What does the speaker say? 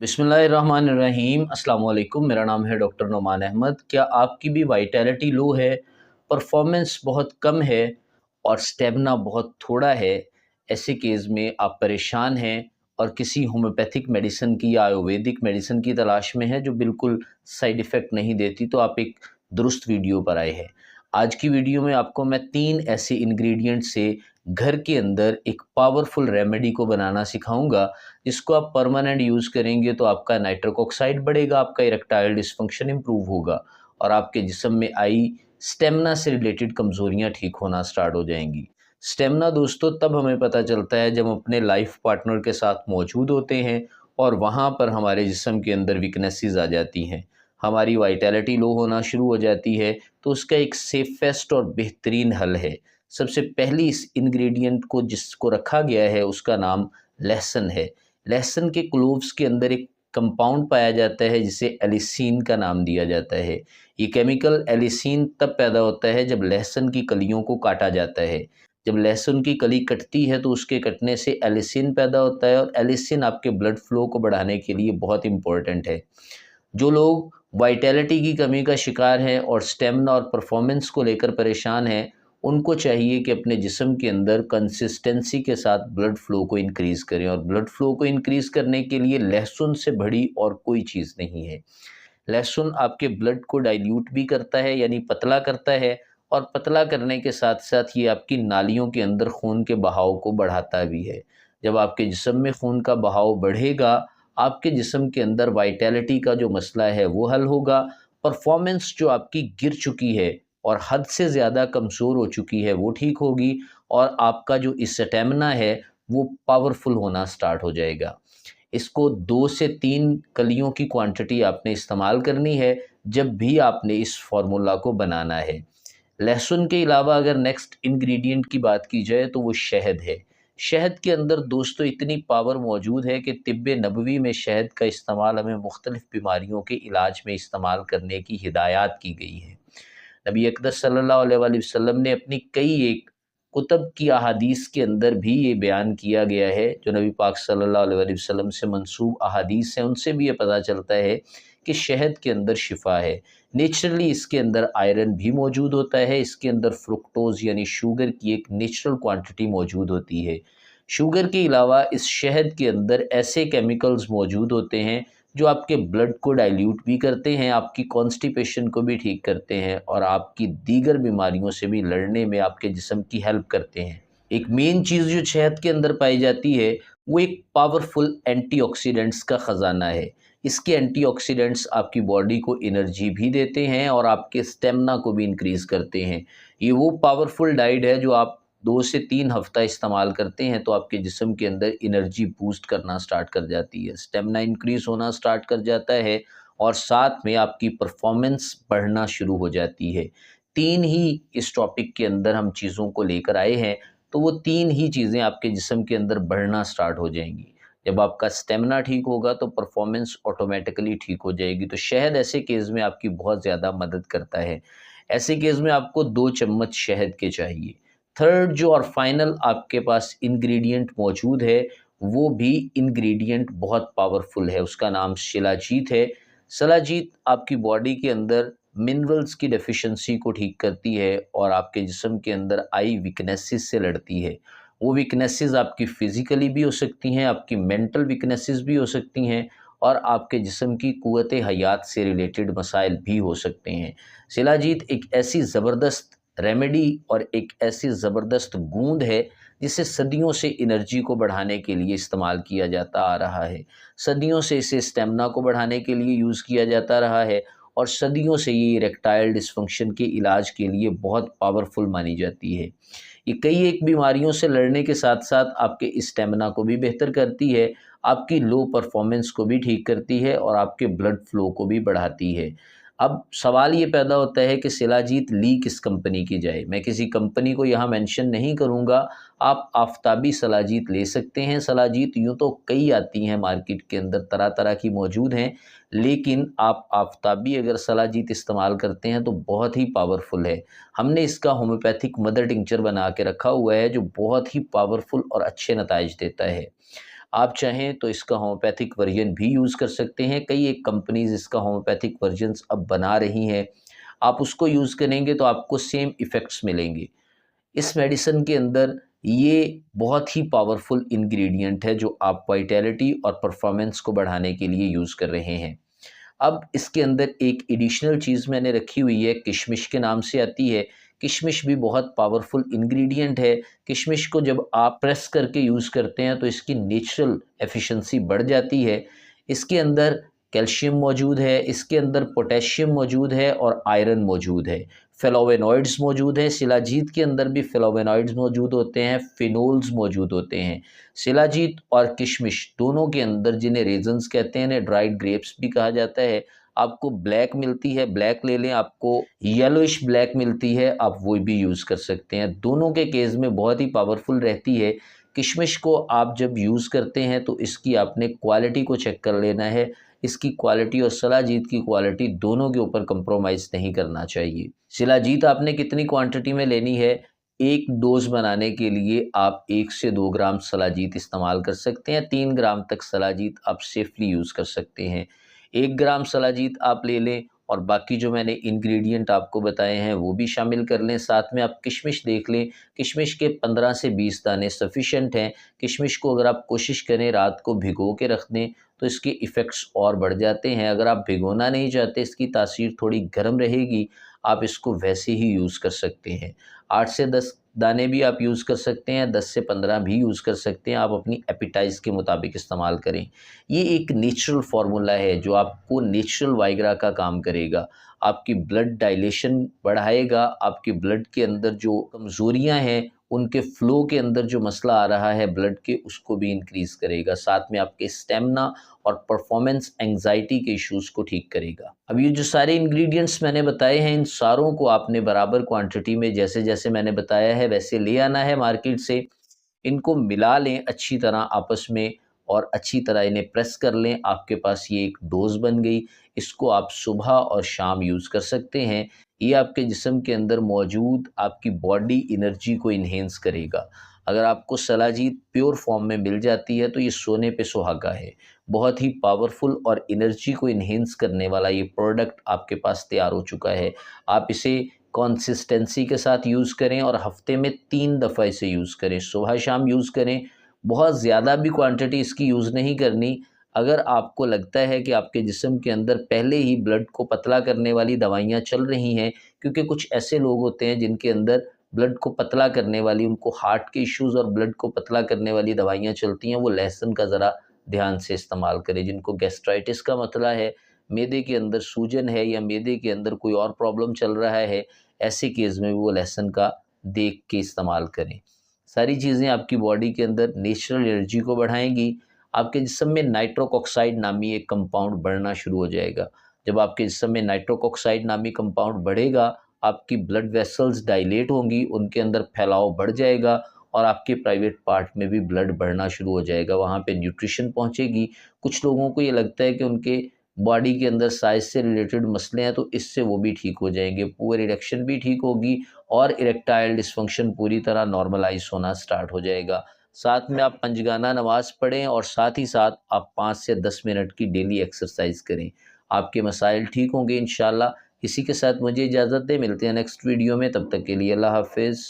बिस्मिल्लाहिर्रहमानिर्रहीम अस्सलाम वालेकुम। मेरा नाम है डॉक्टर नुमान अहमद। क्या आपकी भी वाइटैलिटी लो है, परफॉर्मेंस बहुत कम है और स्टेमिना बहुत थोड़ा है? ऐसे केस में आप परेशान हैं और किसी होम्योपैथिक मेडिसिन की या आयुर्वेदिक मेडिसिन की तलाश में हैं जो बिल्कुल साइड इफ़ेक्ट नहीं देती, तो आप एक दुरुस्त वीडियो पर आए हैं। आज की वीडियो में आपको मैं 3 ऐसे इंग्रेडिएंट से घर के अंदर एक पावरफुल रेमेडी को बनाना सिखाऊँगा, इसको आप परमानेंट यूज़ करेंगे तो आपका नाइट्रिक ऑक्साइड बढ़ेगा, आपका इरेक्टाइल डिस्फंक्शन इम्प्रूव होगा और आपके जिस्म में आई स्टेमिना से रिलेटेड कमज़ोरियाँ ठीक होना स्टार्ट हो जाएंगी। स्टेमिना दोस्तों तब हमें पता चलता है जब हम अपने लाइफ पार्टनर के साथ मौजूद होते हैं और वहाँ पर हमारे जिस्म के अंदर वीकनेसेस आ जाती हैं, हमारी वाइटैलिटी लो होना शुरू हो जाती है। तो उसका एक सेफेस्ट और बेहतरीन हल है। सबसे पहली इस इंग्रेडिएंट को जिसको रखा गया है उसका नाम लहसुन है। लहसुन के क्लोव्स के अंदर एक कंपाउंड पाया जाता है जिसे एलिसीन का नाम दिया जाता है। ये केमिकल एलिसीन तब पैदा होता है जब लहसुन की कलियों को काटा जाता है। जब लहसुन की कली कटती है तो उसके कटने से एलिसीन पैदा होता है और एलिसीन आपके ब्लड फ्लो को बढ़ाने के लिए बहुत इंपॉर्टेंट है। जो लोग वाइटैलिटी की कमी का शिकार हैं और स्टेमिना और परफॉर्मेंस को लेकर परेशान हैं, उनको चाहिए कि अपने जिस्म के अंदर कंसिस्टेंसी के साथ ब्लड फ्लो को इंक्रीज़ करें और ब्लड फ्लो को इंक्रीज़ करने के लिए लहसुन से बड़ी और कोई चीज़ नहीं है। लहसुन आपके ब्लड को डाइल्यूट भी करता है, यानी पतला करता है, और पतला करने के साथ साथ ये आपकी नालियों के अंदर खून के बहाव को बढ़ाता भी है। जब आपके जिस्म में खून का बहाव बढ़ेगा, आपके जिस्म के अंदर वाइटैलिटी का जो मसला है वो हल होगा, परफॉर्मेंस जो आपकी गिर चुकी है और हद से ज़्यादा कमज़ोर हो चुकी है वो ठीक होगी और आपका जो स्टैमिना है वो पावरफुल होना स्टार्ट हो जाएगा। इसको 2 से 3 कलियों की क्वांटिटी आपने इस्तेमाल करनी है जब भी आपने इस फ़ॉर्मूला को बनाना है। लहसुन के अलावा अगर नेक्स्ट इंग्रेडिएंट की बात की जाए तो वो शहद है। शहद के अंदर दोस्तों इतनी पावर मौजूद है कि तिब्बे नबवी में शहद का इस्तेमाल हमें मुख्तलिफ़ बीमारियों के इलाज में इस्तेमाल करने की हिदायत की गई है। नबी अक़दस सल्लल्लाहु अलैहि वसल्लम ने अपनी कई एक कुतब की अहादीस के अंदर भी ये बयान किया गया है, जो नबी पाक सल्लल्लाहु अलैहि वसल्लम से मंसूब अहादीस हैं, उनसे भी ये पता चलता है कि शहद के अंदर शिफा है। नेचुरली इसके अंदर आयरन भी मौजूद होता है, इसके अंदर फ्रुक्टोज़ यानी शुगर की एक नेचुरल क्वांटिटी मौजूद होती है। शुगर के अलावा इस शहद के अंदर ऐसे केमिकल्स मौजूद होते हैं जो आपके ब्लड को डाइल्यूट भी करते हैं, आपकी कॉन्स्टिपेशन को भी ठीक करते हैं और आपकी दीगर बीमारियों से भी लड़ने में आपके जिस्म की हेल्प करते हैं। एक मेन चीज़ जो शहद के अंदर पाई जाती है, वो एक पावरफुल एंटीऑक्सीडेंट्स का ख़ज़ाना है। इसके एंटीऑक्सीडेंट्स आपकी बॉडी को एनर्जी भी देते हैं और आपके स्टेमिना को भी इंक्रीज़ करते हैं। ये वो पावरफुल डाइट है जो आप 2 से 3 हफ़्ता इस्तेमाल करते हैं तो आपके जिस्म के अंदर एनर्जी बूस्ट करना स्टार्ट कर जाती है, स्टेमिना इंक्रीज़ होना स्टार्ट कर जाता है और साथ में आपकी परफॉर्मेंस बढ़ना शुरू हो जाती है। 3 ही इस टॉपिक के अंदर हम चीज़ों को लेकर आए हैं, तो वो 3 ही चीज़ें आपके जिस्म के अंदर बढ़ना स्टार्ट हो जाएँगी। जब आपका स्टेमिना ठीक होगा तो परफॉर्मेंस ऑटोमेटिकली ठीक हो जाएगी। तो शहद ऐसे केस में आपकी बहुत ज़्यादा मदद करता है। ऐसे केस में आपको 2 चम्मच शहद के चाहिए। थर्ड जो और फाइनल आपके पास इंग्रेडिएंट मौजूद है, वो भी इंग्रेडिएंट बहुत पावरफुल है, उसका नाम शिलाजीत है। शिलाजीत आपकी बॉडी के अंदर मिनरल्स की डेफिशिएंसी को ठीक करती है और आपके जिस्म के अंदर आई वीकनेसेस से लड़ती है। वो वीकनेसेस आपकी फ़िज़िकली भी हो सकती हैं, आपकी मेंटल वीकनेसेस भी हो सकती हैं और आपके जिस्म की क़ुव्वत हयात से रिलेटेड मसाइल भी हो सकते हैं। शिलाजीत एक ऐसी ज़बरदस्त रेमेडी और एक ऐसी ज़बरदस्त गूँद है जिसे सदियों से एनर्जी को बढ़ाने के लिए इस्तेमाल किया जाता आ रहा है। सदियों से इसे स्टेमिना को बढ़ाने के लिए यूज़ किया जाता रहा है और सदियों से ये इरेक्टाइल डिस्फंक्शन के इलाज के लिए बहुत पावरफुल मानी जाती है। ये कई एक बीमारियों से लड़ने के साथ-साथ आपके स्टेमिना को भी बेहतर करती है, आपकी लो परफॉर्मेंस को भी ठीक करती है और आपके ब्लड फ्लो को भी बढ़ाती है। अब सवाल ये पैदा होता है कि शिलाजीत ली किस कंपनी की जाए? मैं किसी कंपनी को यहाँ मेंशन नहीं करूँगा, आप आफ़ताबी शिलाजीत ले सकते हैं। शिलाजीत यूँ तो कई आती हैं मार्केट के अंदर, तरह-तरह की मौजूद हैं, लेकिन आप आफ़ताबी अगर शिलाजीत इस्तेमाल करते हैं तो बहुत ही पावरफुल है। हमने इसका होम्योपैथिक मदर टिंचर बना के रखा हुआ है जो बहुत ही पावरफुल और अच्छे नताइज देता है। आप चाहें तो इसका होम्योपैथिक वर्जन भी यूज़ कर सकते हैं। कई एक कंपनीज़ इसका होम्योपैथिक वर्जन्स अब बना रही हैं। आप उसको यूज़ करेंगे तो आपको सेम इफ़ेक्ट्स मिलेंगे। इस मेडिसिन के अंदर ये बहुत ही पावरफुल इंग्रेडिएंट है जो आप वाइटैलिटी और परफॉर्मेंस को बढ़ाने के लिए यूज़ कर रहे हैं। अब इसके अंदर एक एडिशनल चीज़ मैंने रखी हुई है, किशमिश के नाम से आती है। किशमिश भी बहुत पावरफुल इंग्रेडिएंट है। किशमिश को जब आप प्रेस करके यूज़ करते हैं तो इसकी नेचुरल एफिशिएंसी बढ़ जाती है। इसके अंदर कैल्शियम मौजूद है, इसके अंदर पोटेशियम मौजूद है और आयरन मौजूद है। फ्लेवोनॉइड्स मौजूद हैं, शिलाजीत के अंदर भी फ्लेवोनॉइड्स मौजूद होते हैं, फिनोल्स मौजूद होते हैं। शिलाजीत और किशमिश दोनों के अंदर, जिन्हें रेजन्स कहते हैं, इन्हें ड्राइड ग्रेप्स भी कहा जाता है। आपको ब्लैक मिलती है, ब्लैक ले लें, आपको येलोइश ब्लैक मिलती है, आप वो भी यूज़ कर सकते हैं। दोनों के केस में बहुत ही पावरफुल रहती है। किशमिश को आप जब यूज़ करते हैं तो इसकी आपने क्वालिटी को चेक कर लेना है। इसकी क्वालिटी और शिलाजीत की क्वालिटी दोनों के ऊपर कंप्रोमाइज़ नहीं करना चाहिए। शिलाजीत आपने कितनी क्वांटिटी में लेनी है? एक डोज़ बनाने के लिए आप 1 से 2 ग्राम शिलाजीत इस्तेमाल कर सकते हैं। 3 ग्राम तक शिलाजीत आप सेफ़ली यूज़ कर सकते हैं। 1 ग्राम शिलाजीत आप ले लें और बाकी जो मैंने इंग्रेडिएंट आपको बताए हैं वो भी शामिल कर लें। साथ में आप किशमिश देख लें, किशमिश के 15 से 20 दाने सफ़िशिएंट हैं। किशमिश को अगर आप कोशिश करें रात को भिगो के रख दें तो इसके इफ़ेक्ट्स और बढ़ जाते हैं। अगर आप भिगोना नहीं चाहते, इसकी तासीर थोड़ी गर्म रहेगी, आप इसको वैसे ही यूज़ कर सकते हैं। 8 से 10 दाने भी आप यूज़ कर सकते हैं, 10 से 15 भी यूज़ कर सकते हैं, आप अपनी एपेटाइज़ के मुताबिक इस्तेमाल करें। ये एक नेचुरल फ़ॉर्मूला है जो आपको नेचुरल वाइग्रा का काम करेगा। आपकी ब्लड डायलेशन बढ़ाएगा, आपके ब्लड के अंदर जो कमज़ोरियाँ हैं, उनके फ़्लो के अंदर जो मसला आ रहा है ब्लड के, उसको भी इंक्रीज़ करेगा। साथ में आपके स्टेमिना और परफॉर्मेंस एंग्जाइटी के इश्यूज़ को ठीक करेगा। अब ये जो सारे इंग्रेडिएंट्स मैंने बताए हैं, इन सारों को आपने बराबर क्वांटिटी में, जैसे-जैसे मैंने बताया है वैसे ले आना है मार्केट से। इनको मिला लें अच्छी तरह आपस में और अच्छी तरह इन्हें प्रेस कर लें। आपके पास ये एक डोज़ बन गई। इसको आप सुबह और शाम यूज़ कर सकते हैं। ये आपके जिस्म के अंदर मौजूद आपकी बॉडी एनर्जी को इन्हेंस करेगा। अगर आपको शिलाजीत प्योर फॉर्म में मिल जाती है तो ये सोने पे सुहागा है। बहुत ही पावरफुल और एनर्जी को इन्हेंस करने वाला ये प्रोडक्ट आपके पास तैयार हो चुका है। आप इसे कंसिस्टेंसी के साथ यूज़ करें और हफ्ते में 3 दफ़ा इसे यूज़ करें, सुबह शाम यूज़ करें। बहुत ज़्यादा भी क्वांटिटी इसकी यूज़ नहीं करनी। अगर आपको लगता है कि आपके जिस्म के अंदर पहले ही ब्लड को पतला करने वाली दवाइयाँ चल रही हैं, क्योंकि कुछ ऐसे लोग होते हैं जिनके अंदर ब्लड को पतला करने वाली, उनको हार्ट के इश्यूज़ और ब्लड को पतला करने वाली दवाइयाँ चलती हैं, वो लहसुन का ज़रा ध्यान से इस्तेमाल करें। जिनको गैस्ट्राइटिस का मसला है, मैदे के अंदर सूजन है या मैदे के अंदर कोई और प्रॉब्लम चल रहा है, ऐसे केस में भी वो लहसुन का देख के इस्तेमाल करें। सारी चीज़ें आपकी बॉडी के अंदर नेचुरल एनर्जी को बढ़ाएँगी। आपके जिस्म में नाइट्रोक ऑक्साइड नामी एक कंपाउंड बढ़ना शुरू हो जाएगा। जब आपके जिस्म में नाइट्रोक ऑक्साइड नामी कंपाउंड बढ़ेगा, आपकी ब्लड वेसल्स डायलेट होंगी, उनके अंदर फैलाव बढ़ जाएगा और आपके प्राइवेट पार्ट में भी ब्लड बढ़ना शुरू हो जाएगा, वहाँ पे न्यूट्रिशन पहुँचेगी। कुछ लोगों को ये लगता है कि उनके बॉडी के अंदर साइज़ से रिलेटेड मसले हैं, तो इससे वो भी ठीक हो जाएँगे। पुअर इरेक्शन भी ठीक होगी और इरेक्टाइल डिस्फंक्शन पूरी तरह नॉर्मलाइज़ होना स्टार्ट हो जाएगा। साथ में आप पंजगाना नमाज़ पढ़ें और साथ ही साथ आप 5 से 10 मिनट की डेली एक्सरसाइज़ करें। आपके मसाइल ठीक होंगे इंशाअल्लाह। इसी के साथ मुझे इजाज़त दें, मिलते हैं नेक्स्ट वीडियो में, तब तक के लिए अल्लाह हाफ़िज़।